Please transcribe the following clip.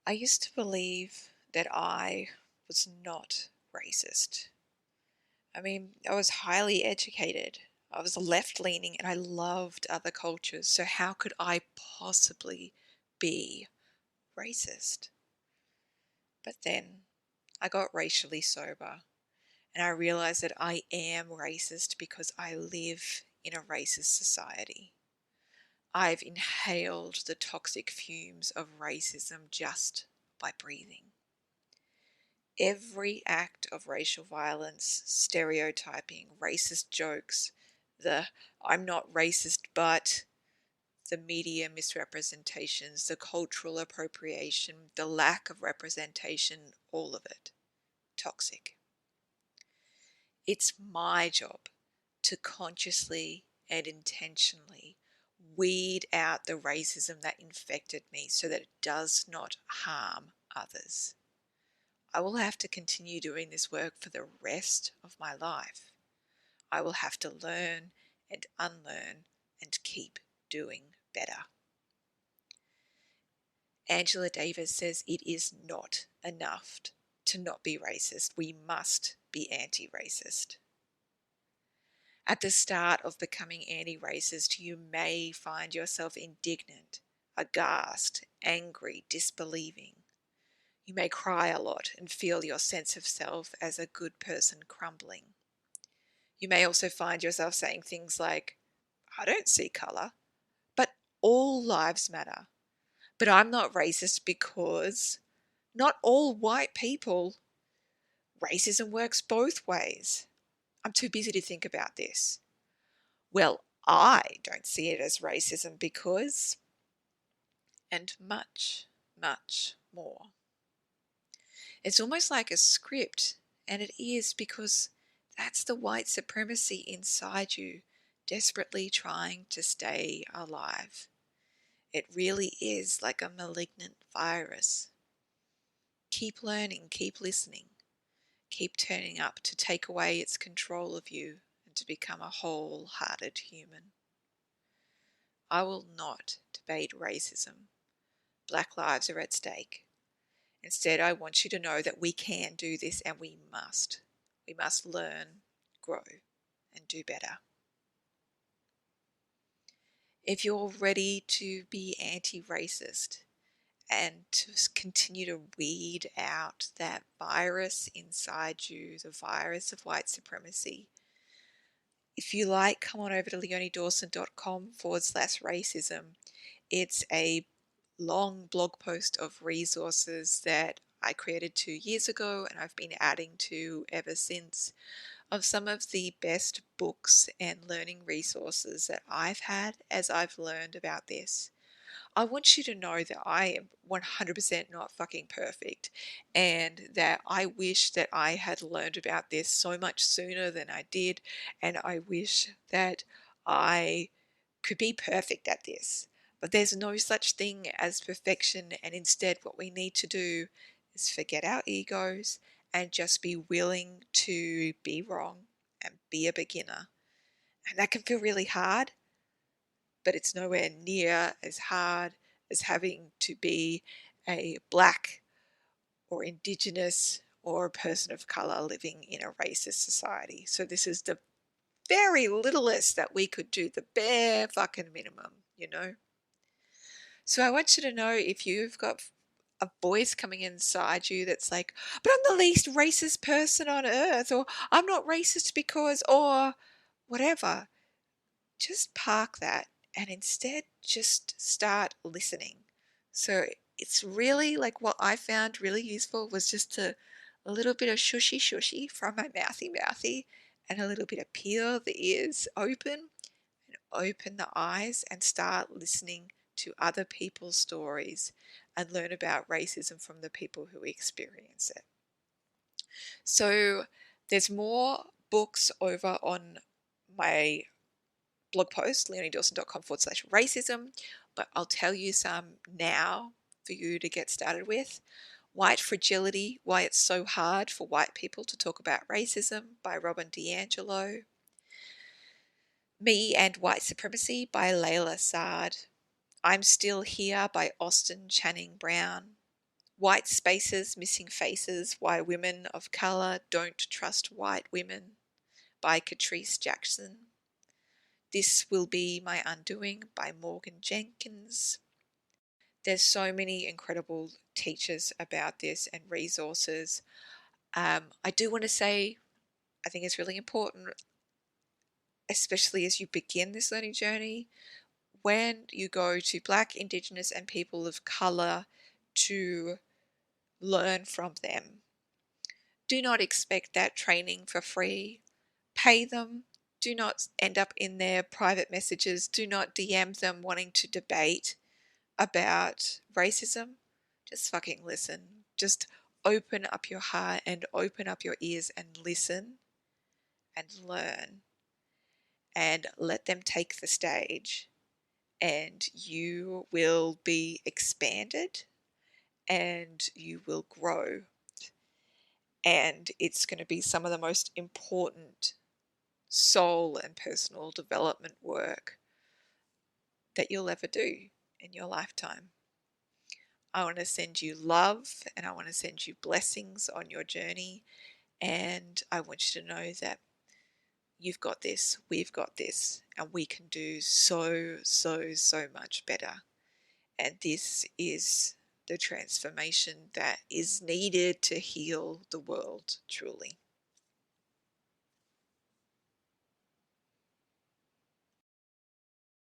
I used to believe that I was not racist. I mean, I was highly educated. I was left leaning and I loved other cultures. So, how could I possibly be racist? But then I got racially sober and I realized that I am racist because I live in a racist society. I've inhaled the toxic fumes of racism just by breathing. Every act of racial violence, stereotyping, racist jokes, the I'm not racist but, the media misrepresentations, the cultural appropriation, the lack of representation, all of it toxic. It's my job to consciously and intentionally weed out the racism that infected me so that it does not harm others. I will have to continue doing this work for the rest of my life. I will have to learn and unlearn and keep doing better. Angela Davis says it is not enough to not be racist. We must be anti-racist. At the start of becoming anti-racist, you may find yourself indignant, aghast, angry, disbelieving. You may cry a lot and feel your sense of self as a good person crumbling. You may also find yourself saying things like, I don't see colour, but all lives matter. But I'm not racist because not all white people. Racism works both ways. I'm too busy to think about this. Well, I don't see it as racism because, and much, much more. It's almost like a script, and it is because that's the white supremacy inside you desperately trying to stay alive. It really is like a malignant virus. Keep learning, keep listening, keep turning up to take away its control of you and to become a whole-hearted human. I will not debate racism. Black lives are at stake. Instead, I want you to know that we can do this and we must. We must learn, grow, and do better. If you're ready to be anti-racist and to continue to weed out that virus inside you, the virus of white supremacy, if you like, come on over to leoniedawson.com/racism. It's a long blog post of resources that I created 2 years ago and I've been adding to ever since, of some of the best books and learning resources that I've had as I've learned about this. I want you to know that I am 100% not fucking perfect and that I wish that I had learned about this so much sooner than I did, and I wish that I could be perfect at this. But there's no such thing as perfection, and instead, what we need to do is forget our egos and just be willing to be wrong and be a beginner. And that can feel really hard, but it's nowhere near as hard as having to be a black or indigenous or a person of color living in a racist society. So this is the very littlest that we could do, the bare fucking minimum. So I want you to know, if you've got a voice coming inside you that's like, but I'm the least racist person on earth, or I'm not racist because, or whatever, just park that and instead just start listening. So it's really like, what I found really useful was just a little bit of shushy shushy from my mouthy and a little bit of peel the ears open and open the eyes and start listening to other people's stories and learn about racism from the people who experience it. So there's more books over on my blog post, leoniedawson.com/racism, but I'll tell you some now for you to get started with. White Fragility, Why It's So Hard for White People to Talk About Racism by Robin DiAngelo. Me and White Supremacy by Layla Saad. I'm Still Here by Austin Channing Brown. White Spaces, Missing Faces, Why Women of Color Don't Trust White Women by Catrice Jackson. This Will Be My Undoing by Morgan Jenkins. There's so many incredible teachers about this and resources. I do want to say, I think it's really important, especially as you begin this learning journey, when you go to Black, Indigenous, and people of colour to learn from them, do not expect that training for free. Pay them. Do not end up in their private messages. Do not DM them wanting to debate about racism. Just fucking listen. Just open up your heart and open up your ears and listen and learn and let them take the stage, and you will be expanded and you will grow, and it's going to be some of the most important soul and personal development work that you'll ever do in your lifetime. I want to send you love and I want to send you blessings on your journey, and I want you to know that you've got this, we've got this, and we can do so, so, so much better. And this is the transformation that is needed to heal the world truly.